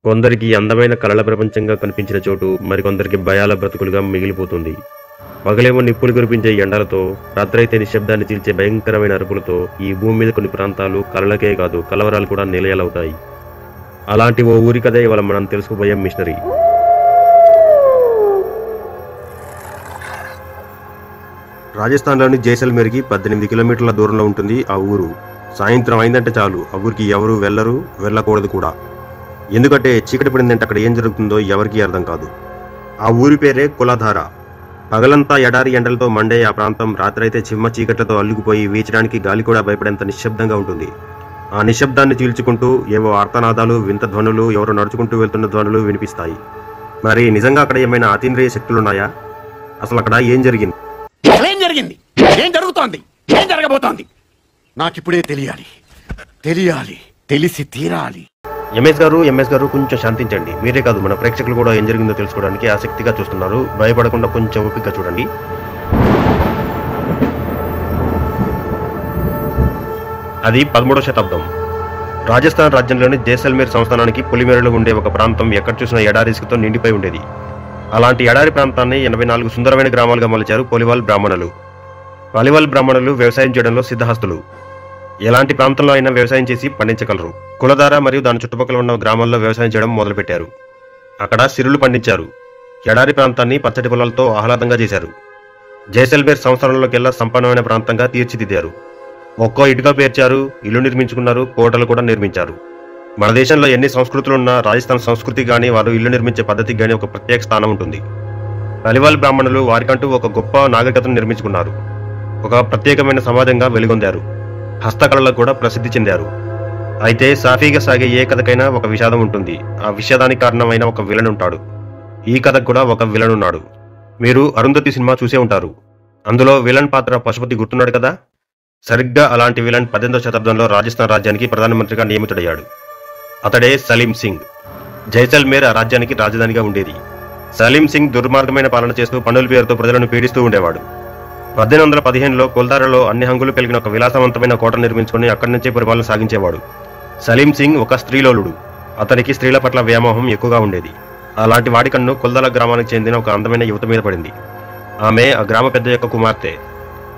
కొందరికి అందమైన కలల ప్రపంచంగా కనిపించిన చోటు మరికొందరికి భయాల బ్రతుకులుగా మిగిలిపోతుంది. పగలేమో నిప్పులు కురిపించే ఎండలతో, రాత్రైతే నిశ్శబ్దాన్ని చీల్చే భయంకరమైన అరుపులతో ఈ భూమి మీద కొన్ని ప్రాంతాలు కలలకే కాదు కలవరాలు కూడా నిలయాలవుతాయి. అలాంటి ఓ ఊరి కథ ఇవాళ మనం తెలుసుకోబోయే మిషనరీ. రాజస్థాన్లోని జైసల్మేర్కి 18 కిలోమీటర్ల దూరంలో ఉంటుంది ఆ ఊరు. సాయంత్రం అయిందంటే చాలు ఆ ఊరికి ఎవరు వెళ్ళకూడదు కూడా. ఎందుకంటే చీకటి పడిందంటే అక్కడ ఏం జరుగుతుందో ఎవరికీ అర్థం కాదు. ఆ ఊరి పేరే కులధార. పగలంతా ఎడారి ఎండలతో మండే ఆ ప్రాంతం రాత్రైతే చిమ్మ చీకట్లతో అల్లుకుపోయి వీచడానికి గాలి కూడా భయపడేంత నిశ్శబ్దంగా ఉంటుంది. ఆ నిశ్శబ్దాన్ని చీల్చుకుంటూ ఏవో ఆర్తనాదాలు, వింత ధ్వనులు, ఎవరో నడుచుకుంటూ వెళ్తున్న ధ్వనులు వినిపిస్తాయి. మరి నిజంగా అక్కడ ఏమైనా అతీంద్రియ శక్తులున్నాయా? అసలు అక్కడ ఏం జరిగింది, ఏం జరుగుతోంది, ఏం జరగబోతోంది నాకిప్పుడే తెలియాలి, తెలిసి తీరాలి. ఎంఎస్ గారు కొంచెం శాంతించండి. మీరే కాదు మన ప్రేక్షకులు కూడా ఏం జరిగిందో తెలుసుకోవడానికి ఆసక్తిగా చూస్తున్నారు. భయపడకుండా కొంచెం ఓపికగా చూడండి. అది 13వ శతాబ్దం. రాజస్థాన్ రాజ్యంలోని జైసల్మేర్ సంస్థానానికి పొలిమేరలో ఉండే ఒక ప్రాంతం ఎక్కడ చూసినా ఎడారి ఇసుకతో నిండిపోయి ఉండేది. అలాంటి ఎడారి ప్రాంతాన్ని 84 సుందరమైన గ్రామాలుగా మలిచారు పోలివాల్ బ్రాహ్మణులు. పాలివాల్ బ్రాహ్మణులు వ్యవసాయం చేయడంలో సిద్ధహస్తులు. ఎలాంటి ప్రాంతంలో అయినా వ్యవసాయం చేసి పండించగలరు. కులధార మరియు దాని చుట్టుపక్కల ఉన్న గ్రామాల్లో వ్యవసాయం చేయడం మొదలుపెట్టారు. అక్కడ సిరులు పండించారు. ఎడారి ప్రాంతాన్ని పచ్చటి పొలాలతో ఆహ్లాదంగా చేశారు. జైసల్మేర్ సంస్థానంలోకెల్లా సంపన్నమైన ప్రాంతంగా తీర్చిదిద్దారు. ఒక్కో ఇటుక పేర్చారు, ఇల్లు నిర్మించుకున్నారు, కోటలు కూడా నిర్మించారు. మన దేశంలో ఎన్ని సంస్కృతులున్నా రాజస్థాన్ సంస్కృతి కానీ వారు ఇల్లు నిర్మించే పద్ధతికి కానీ ఒక ప్రత్యేక స్థానం ఉంటుంది. పాలివాల్ బ్రాహ్మణులు వారికంటూ ఒక గొప్ప నాగరికతను నిర్మించుకున్నారు. ఒక ప్రత్యేకమైన సమాజంగా వెలుగొందారు. హస్తకళలకు కూడా ప్రసిద్ధి చెందారు. అయితే సాఫీగా సాగే ఏ కథకైనా ఒక విషాదం ఉంటుంది. ఆ విషాదానికి కారణమైన ఒక విలన్ ఉంటాడు. ఈ కథకు కూడా ఒక విలన్ ఉన్నాడు. మీరు అరుంధతి సినిమా చూసే ఉంటారు. అందులో విలన్ పాత్ర పశుపతి గుర్తున్నాడు కదా. సరిగ్గా అలాంటి విలన్ 18వ శతాబ్దంలో రాజస్థాన్ రాజ్యానికి ప్రధానమంత్రిగా నియమితుడయ్యాడు. అతడే సలీం సింగ్. జైసల్మేర్ ఆ రాజ్యానికి రాజధానిగా ఉండేది. సలీం సింగ్ దుర్మార్గమైన పాలన చేస్తూ పన్నుల పేరుతో ప్రజలను పీడిస్తూ ఉండేవాడు. 1815లో కుల్ధారలో అన్ని హంగులు కలిగిన ఒక విలాసవంతమైన కోట నిర్మించుకుని అక్కడి నుంచే పరిపాలన సాగించేవాడు. సలీం సింగ్ ఒక స్త్రీలోలుడు. అతనికి స్త్రీల పట్ల వ్యామోహం ఎక్కువగా ఉండేది. అలాంటి వాడి కన్ను కుల్ధార గ్రామానికి చెందిన ఒక అందమైన యువత మీద పడింది. ఆమె ఆ గ్రామ పెద్ద యొక్క కుమార్తె.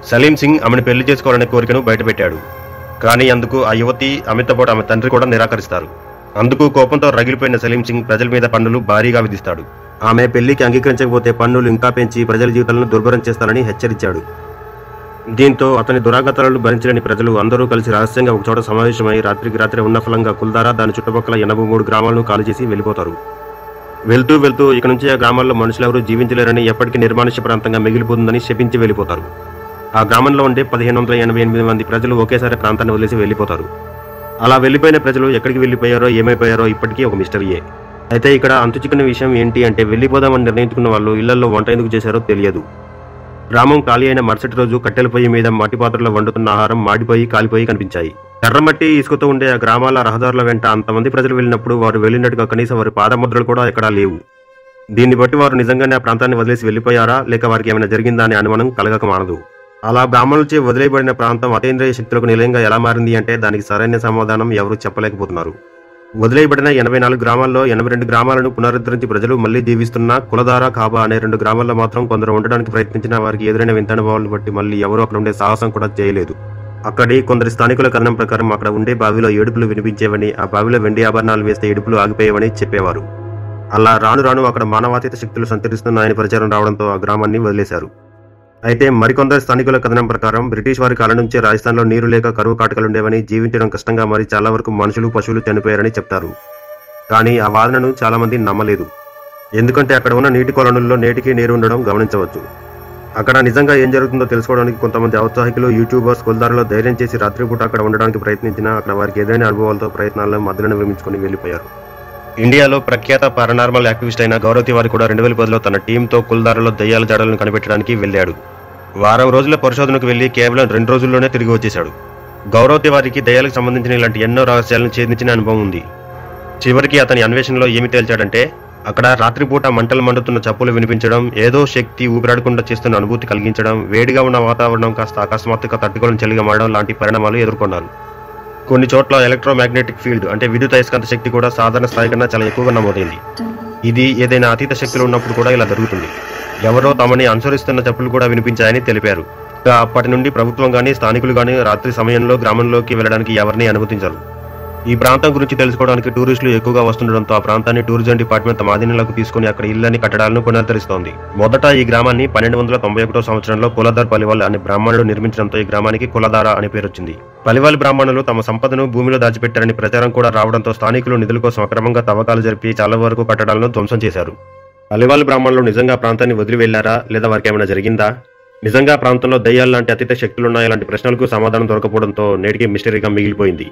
సలీం సింగ్ ఆమెను పెళ్లి చేసుకోవాలనే కోరికను బయటపెట్టాడు. కానీ అందుకు ఆ యువతి, ఆమెతో పాటు ఆమె తండ్రి కూడా నిరాకరిస్తారు. అందుకు కోపంతో రగిలిపోయిన సలీం సింగ్ ప్రజల మీద పన్నులు భారీగా విధిస్తాడు. ఆమె పెళ్లికి అంగీకరించకపోతే పన్నులు ఇంకా పెంచి ప్రజల జీవితాలను దుర్భరం చేస్తారని హెచ్చరించాడు. దీంతో అతని దురాగతాలను భరించలేని ప్రజలు అందరూ కలిసి రహస్యంగా ఒకచోట సమావేశమై రాత్రికి రాత్రి ఉన్న ఫలంగా కుల్ధార దాని చుట్టుపక్కల 83 గ్రామాలను ఖాళీ చేసి వెళ్ళిపోతారు. వెళ్తూ ఇక నుంచి ఆ గ్రామాల్లో మనుషులెవరూ జీవించలేరని, ఎప్పటికీ నిర్మానుష్య ప్రాంతంగా మిగిలిపోతుందని శపించి వెళ్ళిపోతారు. ఆ గ్రామంలో ఉండే 1588 మంది ప్రజలు ఒకేసారి ప్రాంతాన్ని వదిలేసి వెళ్ళిపోతారు. అలా వెళ్ళిపోయిన ప్రజలు ఎక్కడికి వెళ్ళిపోయారో, ఏమైపోయారో ఇప్పటికీ ఒక మిస్టరీయే. అయితే ఇక్కడ అంతుచిక్కిన విషయం ఏంటి అంటే, వెళ్ళిపోదామని నిర్ణయించుకున్న వాళ్ళు ఇళ్లలో వంట ఎందుకు చేశారో తెలియదు. గ్రామం ఖాళీ అయిన మరుసటి రోజు కట్టెల పొయ్యి మీద మట్టి పాత్రలో వండుతున్న ఆహారం మాడిపోయి కాలిపోయి కనిపించాయి. ఎర్రమట్టి ఇసుకతో ఉండే ఆ గ్రామాల రహదారుల వెంట అంతమంది ప్రజలు వెళ్ళినప్పుడు వారు వెళ్ళినట్టుగా కనీసం వారి పాదముద్రలు కూడా ఎక్కడా లేవు. దీన్ని బట్టి వారు నిజంగానే ఆ ప్రాంతాన్ని వదిలేసి వెళ్ళిపోయారా, లేక వారికి ఏమైనా జరిగిందా అనే అనుమానం కలగక మానదు. అలా బ్రాహ్మణులచే వదిలేయబడిన ప్రాంతం అతీంద్రియ శక్తులకు నిలయంగా ఎలా మారింది అంటే, దానికి సరైన సమాధానం ఎవరూ చెప్పలేకపోతున్నారు. వదిలేయబడిన 84 గ్రామాల్లో 82 గ్రామాలను పునరుద్ధరించి ప్రజలు మళ్లీ జీవిస్తున్న కులధార, కాబా అనే 2 గ్రామాల్లో మాత్రం కొందరు ఉండడానికి ప్రయత్నించిన వారికి ఎదురైన వింత అనుభవాలను బట్టి మళ్లీ ఎవరూ అక్కడ ఉండే సాహసం కూడా చేయలేదు. అక్కడి కొందరు స్థానికుల కథనం ప్రకారం అక్కడ ఉండే బావిలో ఏడుపులు వినిపించేవని, ఆ బావిలో వెండి ఆభరణాలు వేస్తే ఏడుపులు ఆగిపోయేవని చెప్పేవారు. అలా రాను అక్కడ మానవాతీత శక్తులు సంచరిస్తున్నాయని ప్రచారం రావడంతో ఆ గ్రామాన్ని వదిలేశారు. అయితే మరికొందరు స్థానికుల కథనం ప్రకారం బ్రిటిష్ వారి కాలం నుంచే రాజస్థాన్లో నీరు లేక కరువు కాటకలుండేవని, జీవించడం కష్టంగా మరి చాలా వరకు మనుషులు, పశువులు చనిపోయారని చెప్తారు. కానీ ఆ వాదనను చాలా మంది నమ్మలేదు. ఎందుకంటే అక్కడ ఉన్న నీటి కొలనుల్లో నేటికి నీరు ఉండడం గమనించవచ్చు. అక్కడ నిజంగా ఏం జరుగుతుందో తెలుసుకోవడానికి కొంతమంది ఔత్సాహికులు, యూట్యూబర్స్ కుల్ధారలో ధైర్యం చేసి రాత్రిపూట అక్కడ ఉండడానికి ప్రయత్నించినా అక్కడ వారికి ఏదైనా అనుభవాలతో ప్రయత్నాలను మధ్యలో విరమించుకుని వెళ్లిపోయారు. ఇండియాలో ప్రఖ్యాత పారానార్మల్ యాక్టివిస్ట్ అయిన గౌరవ్ తివారీ కూడా 2010లో తన టీంతో కుల్ధారలో దయ్యాల జాడలను కనిపెట్టడానికి వెళ్ళాడు. వారం రోజుల పరిశోధనకు వెళ్లి కేవలం 2 రోజుల్లోనే తిరిగి వచ్చేశాడు. గౌరవ్ తివారీకి దయ్యాలకు సంబంధించిన ఇలాంటి ఎన్నో రహస్యాలను ఛేదించిన అనుభవం ఉంది. చివరికి అతని అన్వేషణలో ఏమి తేల్చాడంటే, అక్కడ రాత్రిపూట మంటలు మండుతున్న చప్పులు వినిపించడం, ఏదో శక్తి ఊపిరాడకుండా చేస్తున్న అనుభూతి కలిగించడం, వేడిగా ఉన్న వాతావరణం కాస్త అకస్మాత్తుగా తట్టుకోవడం చలిగా మారడం లాంటి పరిణామాలు ఎదుర్కొన్నారు. కొన్ని చోట్ల ఎలక్ట్రోమాగ్నెటిక్ ఫీల్డ్ అంటే విద్యుత్ అయస్కాంత శక్తి కూడా సాధారణ స్థాయి కన్నా చాలా ఎక్కువగా నమోదైంది. ఇది ఏదైనా అతీత శక్తులు ఉన్నప్పుడు కూడా ఇలా జరుగుతుంది. ఎవరో తమని అనుసరిస్తున్న చెప్పులు కూడా వినిపించాయని తెలిపారు. అప్పటి నుండి ప్రభుత్వం గానీ స్థానికులు గానీ రాత్రి సమయంలో గ్రామంలోకి వెళ్లడానికి ఎవరిని అనుమతించరు. ఈ ప్రాంతం గురించి తెలుసుకోవడానికి టూరిస్టులు ఎక్కువగా వస్తుండడంతో ఆ ప్రాంతాన్ని టూరిజం డిపార్ట్మెంట్ తమ ఆధీనంలోకి తీసుకుని అక్కడ ఇళ్లని కట్టడాలను పునరుద్ధరిస్తోంది. మొదట ఈ గ్రామాన్ని 1291 సంవత్సరంలో కులదార్ పలివాల్ అనే బ్రాహ్మణుడు నిర్మించడంతో ఈ గ్రామానికి కులదార అనే పేరు వచ్చింది. పలివాల్ బ్రాహ్మణులు తమ సంపదను భూమిలో దాచిపెట్టారని ప్రచారం కూడా రావడంతో స్థానికులు నిధుల కోసం అక్రమంగా తవ్వకాలు జరిపి చాలా వరకు కట్టడాలను ధ్వంసం చేశారు. పలివాల్ బ్రాహ్మణులు నిజంగా ప్రాంతాన్ని వదిలి వెళ్లారా లేదా వారికి ఏమైనా జరిగిందా? నిజంగా ప్రాంతంలో దయ్యాలు లాంటి అతీత శక్తులున్నాయా లాంటి ప్రశ్నలకు సమాధానం దొరకపోవడంతో నేటికి మిస్టరీగా మిగిలిపోయింది.